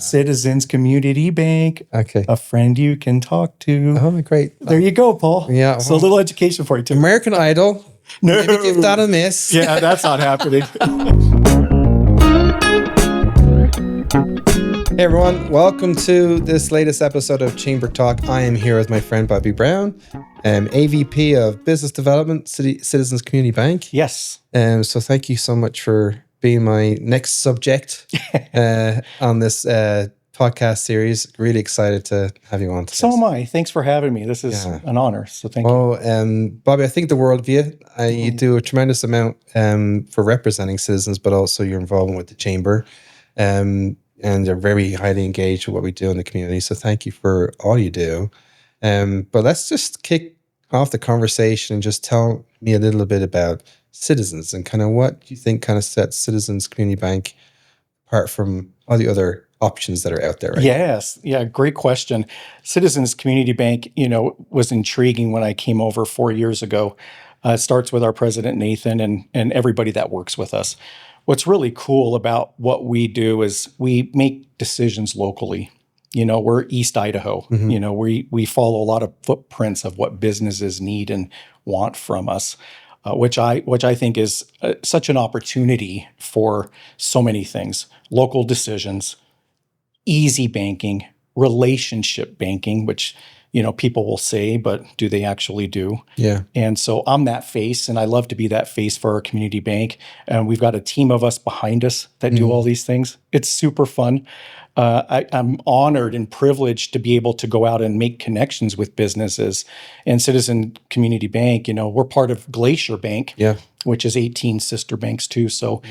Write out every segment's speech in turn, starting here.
Citizens Community Bank. Okay. A friend you can talk to. Oh, great. There you go, Paul. Yeah. So a little education for you too. American Idol. No. Maybe give that a miss. Yeah, that's not happening. Hey everyone, welcome to this latest episode of Chamber Talk. I am here with my friend Bobby Brown, AVP of Business Development, Citizens Community Bank. Yes. So thank you so much for being my next subject on this podcast series. Really excited to have you on today. So am I. Thanks for having me. This is an honor. So thank you. Bobby, I think the world of you. You do a tremendous amount for representing citizens, but also your involvement with the chamber. And they're very highly engaged with what we do in the community. So thank you for all you do. But let's just kick off the conversation and just tell me a little bit about Citizens and kind of what you think kind of sets Citizens Community Bank apart from all the other options that are out there right Yes. now. Yeah, great question. Citizens Community Bank, was intriguing when I came over 4 years ago. It starts with our president, Nathan, and everybody that works with us. What's really cool about what we do is we make decisions locally. We're East Idaho. Mm-hmm. We follow a lot of footprints of what businesses need and want from us, which I think is such an opportunity for so many things: local decisions, easy banking, relationship banking, which people will say, but do they actually do? Yeah. And so I'm that face, and I love to be that face for our community bank. And we've got a team of us behind us that do all these things. It's super fun. I'm honored and privileged to be able to go out and make connections with businesses. And Citizen Community Bank, we're part of Glacier Bank, which is 18 sister banks too. So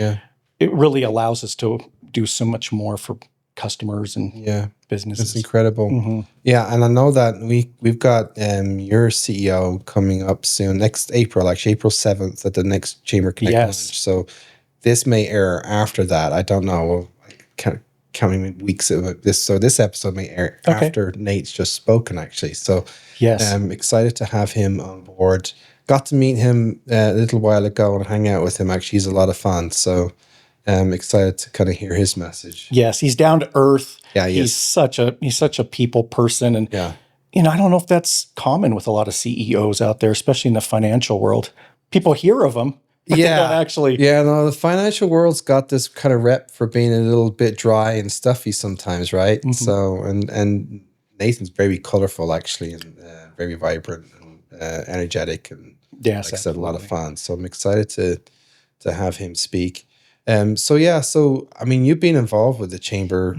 it really allows us to do so much more for customers and businesses. It's incredible. Mm-hmm. Yeah, and I know that we've got your CEO coming up soon, next April, actually April 7th at the next Chamber Connect launch. So this may air after that. I don't know. Counting weeks of this. So this episode may air after Nate's just spoken, actually. So I'm excited to have him on board. Got to meet him a little while ago and hang out with him. Actually, he's a lot of fun. So I'm excited to kind of hear his message. Yes, he's down to earth. Yeah, he's such a people person, and I don't know if that's common with a lot of CEOs out there, especially in the financial world. People hear of them, but they don't actually. Yeah, no, the financial world's got this kind of rep for being a little bit dry and stuffy sometimes, right? Mm-hmm. So, and Nathan's very colorful, actually, and very vibrant and energetic, and like I said, a lot of fun. So I'm excited to have him speak. So I mean, you've been involved with the chamber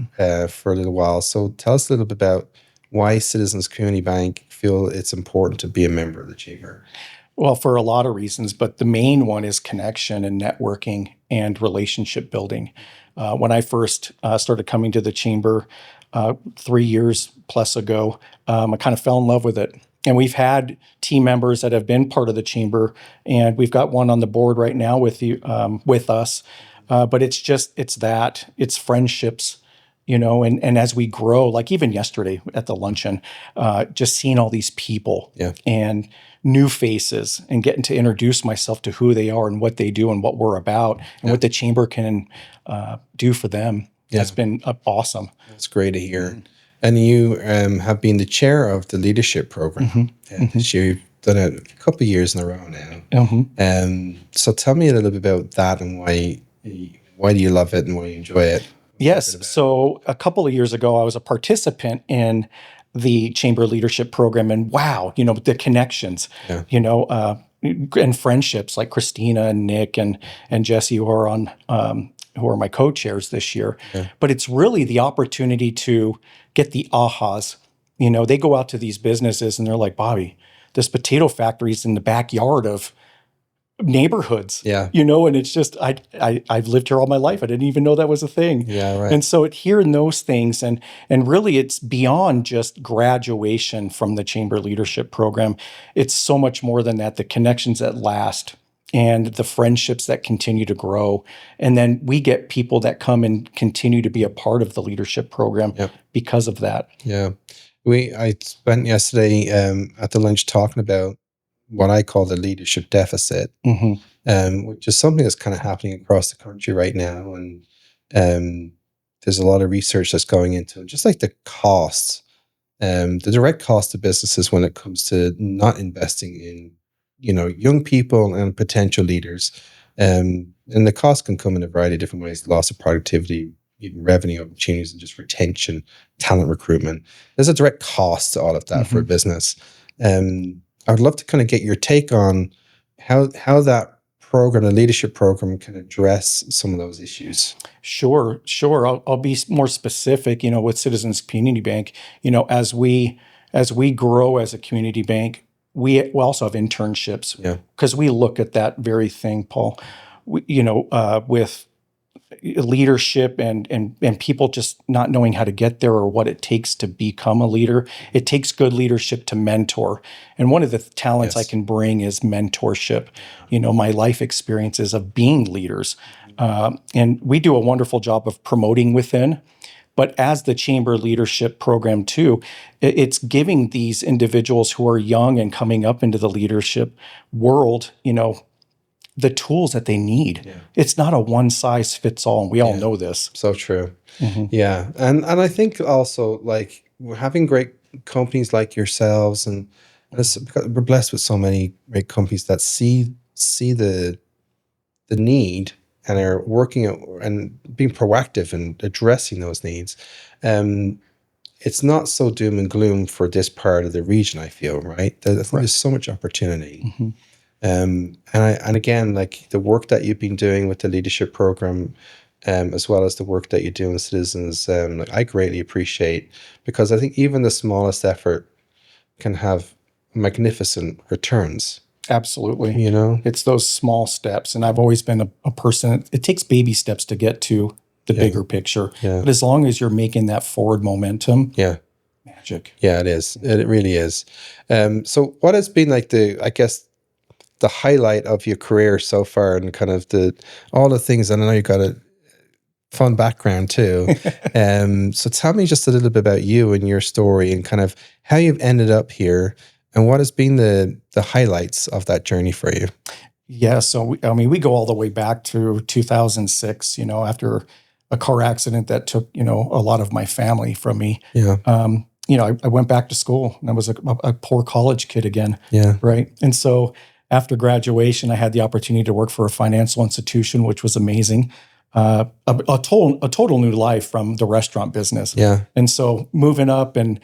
for a little while. So tell us a little bit about why Citizens Community Bank feel it's important to be a member of the chamber. Well, for a lot of reasons, but the main one is connection and networking and relationship building. When I first started coming to the chamber 3 years plus ago, I kind of fell in love with it. And we've had team members that have been part of the chamber, and we've got one on the board right now with us. But it's friendships, and as we grow, like even yesterday at the luncheon, just seeing all these people and new faces and getting to introduce myself to who they are and what they do and what we're about and what the chamber can do for them. That's been awesome. That's great to hear. Mm-hmm. And you have been the chair of the leadership program. This year. You've done it a couple of years in a row now. Mm-hmm. So tell me a little bit about that and why do you love it and why you enjoy it? Yes. So a couple of years ago, I was a participant in the chamber leadership program, and wow, the connections, and friendships like Christina and Nick and Jesse who are my co-chairs this year. But it's really the opportunity to get the ahas. They go out to these businesses and they're like, Bobby, this potato factory is in the backyard of neighborhoods, and it's just, I've lived here all my life. I didn't even know that was a thing. Yeah, right. And so hearing those things, and really it's beyond just graduation from the chamber leadership program. It's so much more than that, the connections that last and the friendships that continue to grow. And then we get people that come and continue to be a part of the leadership program because of that. Yeah. I spent yesterday at the lunch talking about what I call the leadership deficit, which is something that's kind of happening across the country right now. And there's a lot of research that's going into it, just like the costs, the direct cost of businesses when it comes to not investing in, young people and potential leaders. And the cost can come in a variety of different ways: loss of productivity, even revenue opportunities, and just retention, talent recruitment. There's a direct cost to all of that for a business. I would love to kind of get your take on how that program, the leadership program, can address some of those issues. Sure. I'll be more specific. With Citizens Community Bank, as we grow as a community bank, we also have internships Yeah. because we look at that very thing, Paul. With leadership and people just not knowing how to get there or what it takes to become a leader. It takes good leadership to mentor. And one of the talents I can bring is mentorship. My life experiences of being leaders. And we do a wonderful job of promoting within. But as the Chamber Leadership Program too, it's giving these individuals who are young and coming up into the leadership world, the tools that they need. Yeah. It's not a one size fits all. And we all know this. So true. Yeah. And I think also, like, we're having great companies like yourselves, and because we're blessed with so many great companies that see the need and are working and being proactive and addressing those needs. It's not so doom and gloom for this part of the region, I feel, right? I think there's so much opportunity. And again, like the work that you've been doing with the leadership program, as well as the work that you do in Citizens, like I greatly appreciate, because I think even the smallest effort can have magnificent returns. Absolutely. You It's those small steps. And I've always been a person, it takes baby steps to get to the bigger picture. But as long as you're making that forward momentum, magic. Yeah, it is. It really is. So what has been like the highlight of your career so far, and kind of all the things, and I know you got a fun background too. So tell me just a little bit about you and your story, and kind of how you've ended up here, and what has been the highlights of that journey for you. Yeah. So, we go all the way back to 2006, after a car accident that took, a lot of my family from me. Yeah. I went back to school, and I was a poor college kid again. Yeah. Right. And so after graduation, I had the opportunity to work for a financial institution, which was amazing. A total new life from the restaurant business. Yeah. And so moving up and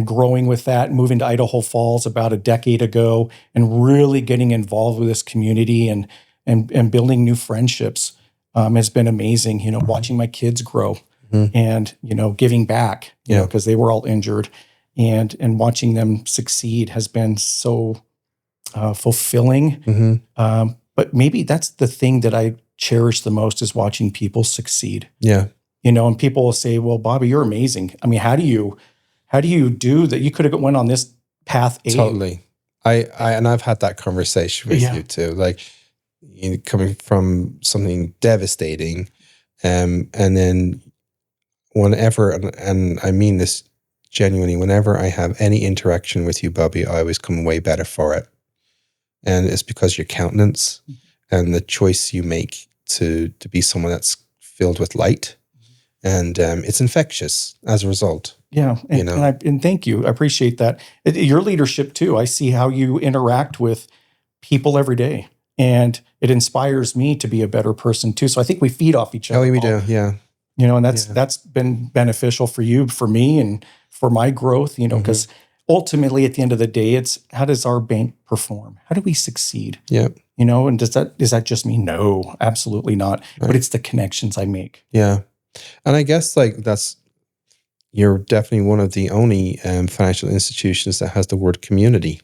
growing with that, moving to Idaho Falls about a decade ago, and really getting involved with this community and building new friendships has been amazing. Watching my kids grow and giving back, because they were all injured, and watching them succeed has been so fulfilling. But maybe that's the thing that I cherish the most, is watching people succeed. Yeah. And people will say, "Well, Bobby, you're amazing. I mean, how do you do that? You could have went on this path." Totally. I've had that conversation with you too. Like, coming from something devastating, and then whenever, and I mean this genuinely, whenever I have any interaction with you, Bobby, I always come away better for it. And it's because your countenance and the choice you make to be someone that's filled with light, and it's infectious as a result. Yeah, and thank you. I appreciate that. Your leadership too. I see how you interact with people every day, and it inspires me to be a better person too. So I think we feed off each other. Oh, we do, yeah. And that's been beneficial for you, for me, and for my growth. Because ultimately, at the end of the day, it's how does our bank perform? How do we succeed? Yeah. And does that just mean? No, absolutely not. Right. But it's the connections I make. Yeah. And I guess you're definitely one of the only financial institutions that has the word community.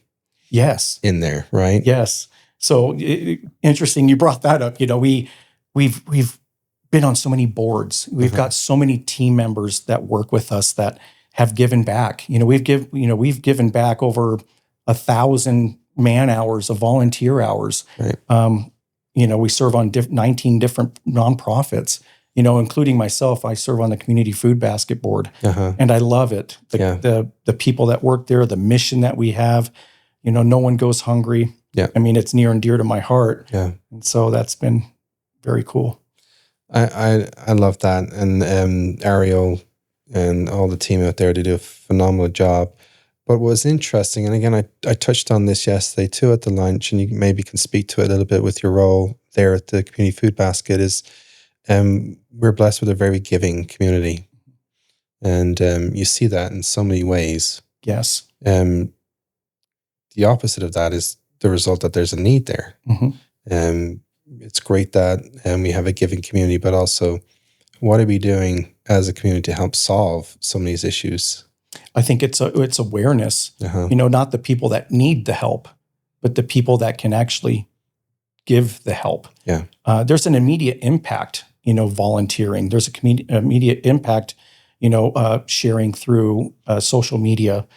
Yes. In there, right? Yes. So interesting. You brought that up. We've been on so many boards. We've got so many team members that work with us that have given back. We've given back over 1,000 man hours of volunteer hours. Right. We serve on 19 different nonprofits. Including myself. I serve on the Community Food Basket Board, and I love it. The people that work there, the mission that we have. No one goes hungry. Yeah. I mean, it's near and dear to my heart. Yeah. And so that's been very cool. I love that, and Ariel and all the team out there, they do a phenomenal job. But what was interesting, and again, I touched on this yesterday too at the lunch, and you maybe can speak to it a little bit with your role there at the Community Food Basket, is we're blessed with a very giving community. And you see that in so many ways. Yes. The opposite of that is the result that there's a need there. It's great that we have a giving community, but also what are we doing as a community to help solve some of these issues? I think it's awareness, not the people that need the help, but the people that can actually give the help. Yeah. There's an immediate impact, volunteering. There's immediate impact, sharing through social media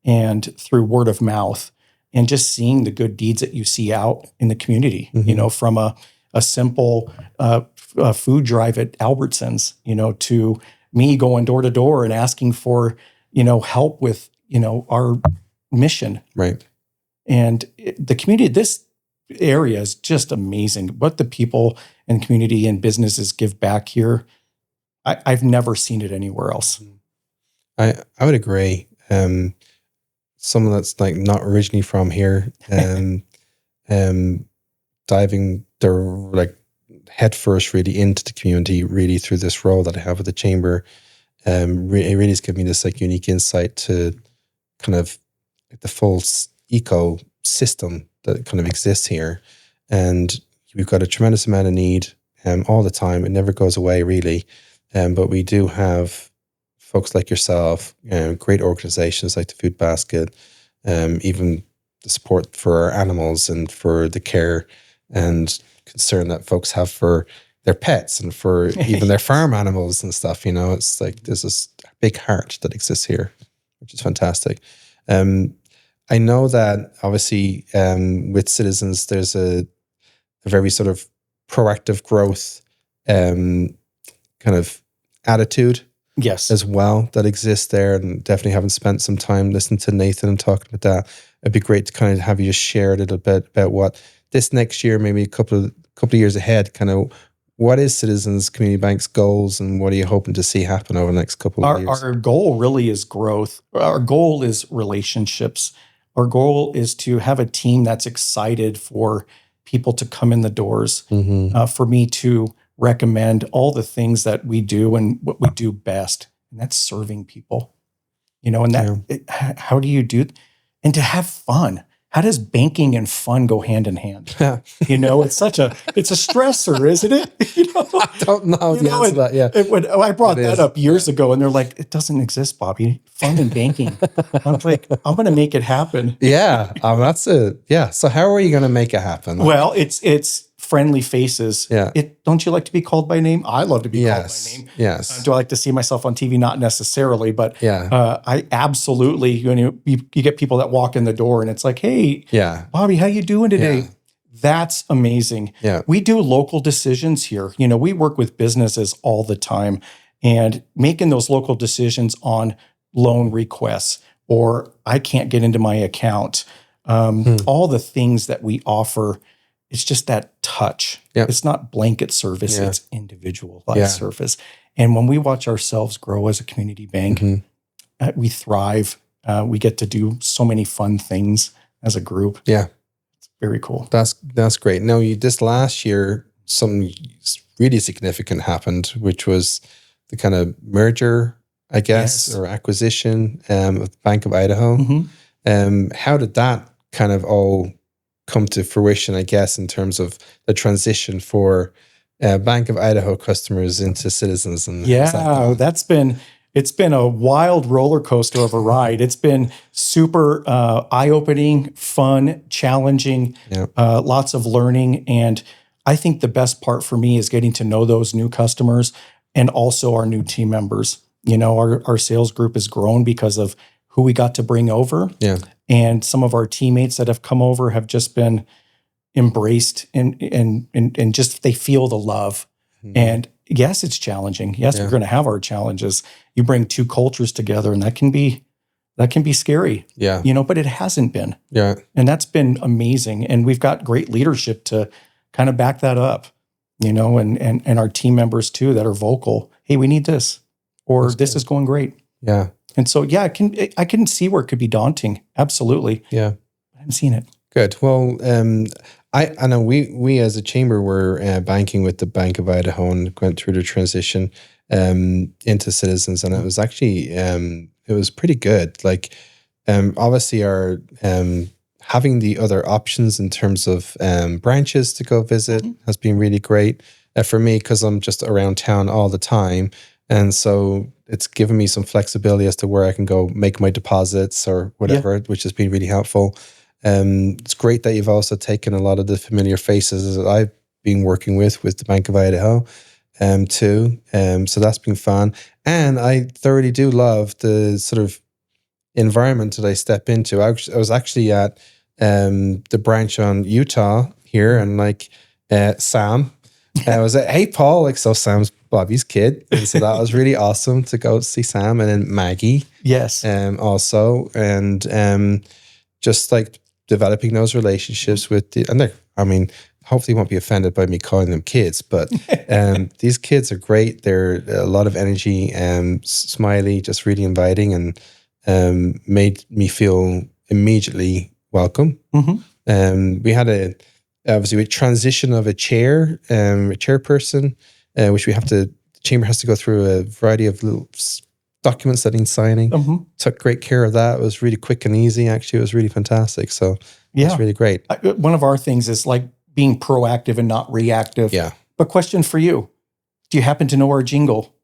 and through word of mouth, and just seeing the good deeds that you see out in the community, from a simple food drive at Albertsons, to me going door to door and asking for, help with, our mission. Right. And the community, this area is just amazing. What the people and community and businesses give back here, I've never seen it anywhere else. I would agree. Someone that's like not originally from here, diving their like headfirst really into the community, really through this role that I have with the chamber, it really has given me this like unique insight to kind of like the full ecosystem that kind of exists here, and we've got a tremendous amount of need all the time. It never goes away really, but we do have folks like yourself, great organizations like the Food Basket, even the support for our animals and for the care and concern that folks have for their pets and for even their farm animals and stuff. It's like there's this big heart that exists here, which is fantastic. I know that obviously with Citizens, there's a very sort of proactive growth kind of attitude. Yes. As well that exists there, and definitely haven't spent some time listening to Nathan and talking about that. It'd be great to kind of have you just share a little bit about what this next year, maybe a couple of years ahead, kind of what is Citizens Community Bank's goals and what are you hoping to see happen over the next couple of years? Our goal really is growth. Our goal is relationships. Our goal is to have a team that's excited for people to come in the doors, for me to recommend all the things that we do and what we do best, and that's serving people, and that how do you do, and to have fun. How does banking and fun go hand in hand? It's a stressor, isn't it? I don't know the answer to that. Yeah, I brought that up years ago, and they're like, "It doesn't exist, Bobby. Fun and banking." I'm like, "I'm going to make it happen." Yeah, that's it. Yeah. So how are you going to make it happen? Well, it's friendly faces. Yeah. Don't you like to be called by name? I love to be called by name. Yes. Do I like to see myself on TV? Not necessarily, but yeah. I absolutely. You get people that walk in the door, and it's like, "Hey, Bobby, how you doing today?" Yeah. That's amazing. Yeah. We do local decisions here. We work with businesses all the time, and making those local decisions on loan requests, or I can't get into my account. All the things that we offer. It's just that touch. Yep. It's not blanket service. It's individualized service. And when we watch ourselves grow as a community bank, we thrive. We get to do so many fun things as a group. Yeah. It's very cool. That's great. Now, this last year, something really significant happened, which was the kind of merger, I guess, or acquisition of Bank of Idaho. How did that kind of all come to fruition, I guess, in terms of the transition for Bank of Idaho customers into Citizens? And it's been a wild roller coaster of a ride. It's been super eye-opening, fun, challenging, lots of learning. And I think the best part for me is getting to know those new customers and also our new team members. Our sales group has grown because of who we got to bring over. Yeah. And some of our teammates that have come over have just been embraced and just they feel the love. And yes, it's challenging. Yes, we're going to have our challenges. You bring two cultures together, and that can be scary. Yeah. But it hasn't been. Yeah. And that's been amazing. And we've got great leadership to kind of back that up. and our team members too that are vocal. Hey, we need this, or this is going great. Yeah. And so, I can see where it could be daunting. Absolutely. Yeah. I haven't seen it. Good. Well, I know we as a chamber were banking with the Bank of Idaho and went through the transition into Citizens, and it was actually it was pretty good. Like, obviously, our having the other options in terms of branches to go visit has been really great for me, because I'm just around town all the time, and so it's given me some flexibility as to where I can go make my deposits or whatever, which has been really helpful. It's great that you've also taken a lot of the familiar faces that I've been working with the Bank of Idaho too. So that's been fun. And I thoroughly do love the sort of environment that I step into. I was actually at the branch on Utah here, and like Sam, I was like, hey, Paul, like, so Sam's Bobby's kid. And so that was really awesome to go see Sam, and then Maggie. Yes. Also, and just like developing those relationships with hopefully you won't be offended by me calling them kids, but these kids are great. They're a lot of energy and smiley, just really inviting, and made me feel immediately welcome. We had obviously a transition of a chairperson, which the chamber has to go through a variety of little documents that need signing. Took great care of that. It was really quick and easy. Actually, it was really fantastic. So it's really great. One of our things is like being proactive and not reactive. Yeah. But question for you: do you happen to know our jingle?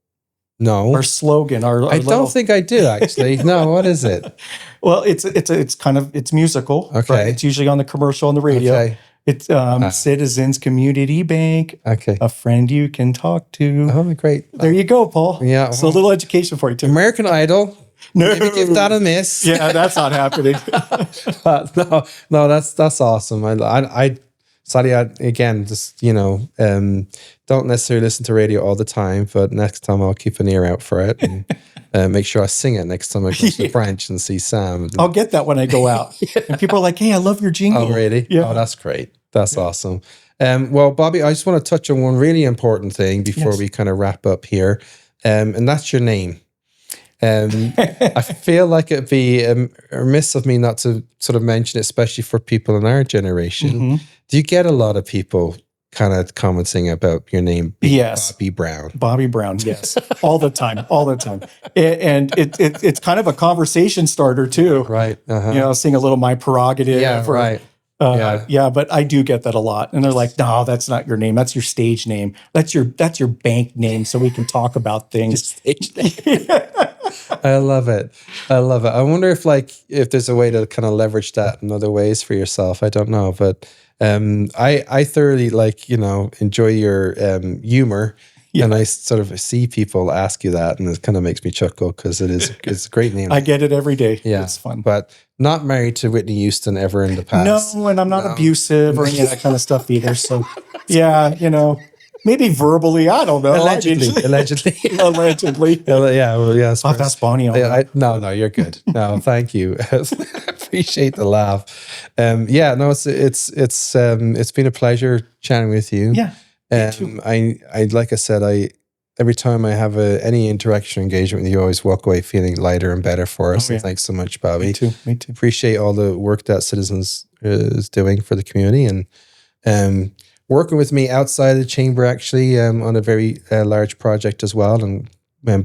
No. Our slogan. I don't think I do, actually. No. What is it? Well, it's musical. Okay. Right? It's usually on the commercial on the radio. Okay. It's Citizens Community Bank. Okay. A friend you can talk to. Oh, great. There you go, Paul. Yeah. So a little education for you too. American Idol. No. Maybe give that a miss. Yeah, that's not happening. No, that's awesome. Again, just, don't necessarily listen to radio all the time, but next time I'll keep an ear out for it, and make sure I sing it next time I go to the branch and see Sam. I'll get that when I go out. And people are like, hey, I love your jingle. Oh, really? Yeah. Oh, that's great. That's awesome. Well, Bobby, I just want to touch on one really important thing before we kind of wrap up here, and that's your name. I feel like it'd be remiss of me not to sort of mention it, especially for people in our generation. Do you get a lot of people kind of commenting about your name being Bobby Brown? Bobby Brown, yes. All the time. And it's kind of a conversation starter too. Right. Sing a little My Prerogative. Yeah, right. But I do get that a lot. And they're like, no, that's not your name. That's your stage name. That's your bank name, so we can talk about things. Stage name. I love it. I wonder if there's a way to kind of leverage that in other ways for yourself. I don't know, but I thoroughly enjoy your humor. Yeah. And I sort of see people ask you that, and it kind of makes me chuckle because it's a great name. I get it every day. Yeah, it's fun. But not married to Whitney Houston ever in the past. No, and I'm not abusive or any of that kind of stuff either. So, maybe verbally, I don't know. Allegedly. Yeah. Well, yeah. Oh, that's Bonnie. No, you're good. No, thank you. Appreciate the laugh. It's been a pleasure chatting with you. Yeah. I like I said, every time I have any interaction or engagement with you, I always walk away feeling lighter and better for us. And thanks so much, Bobby. Me too. Appreciate all the work that Citizens is doing for the community, and working with me outside the chamber, actually, on a very large project as well, and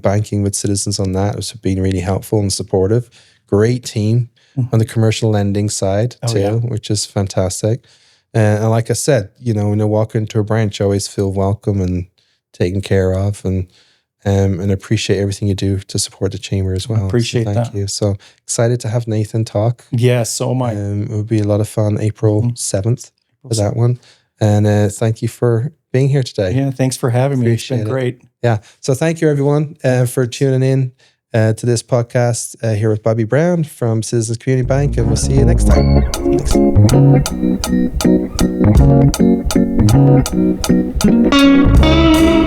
banking with Citizens on that. It's been really helpful and supportive. Great team on the commercial lending side too, which is fantastic. And like I said, when I walk into a branch, I always feel welcome and taken care of, and appreciate everything you do to support the chamber as well. Appreciate that. Thank you. So excited to have Nathan talk. Yes, so am I. It would be a lot of fun. April 7th for that one. And thank you for being here today. Yeah, thanks for having me. It's been great. Yeah. So thank you, everyone, for tuning in to this podcast here with Bobby Brown from Citizens Community Bank, and we'll see you next time. Thanks.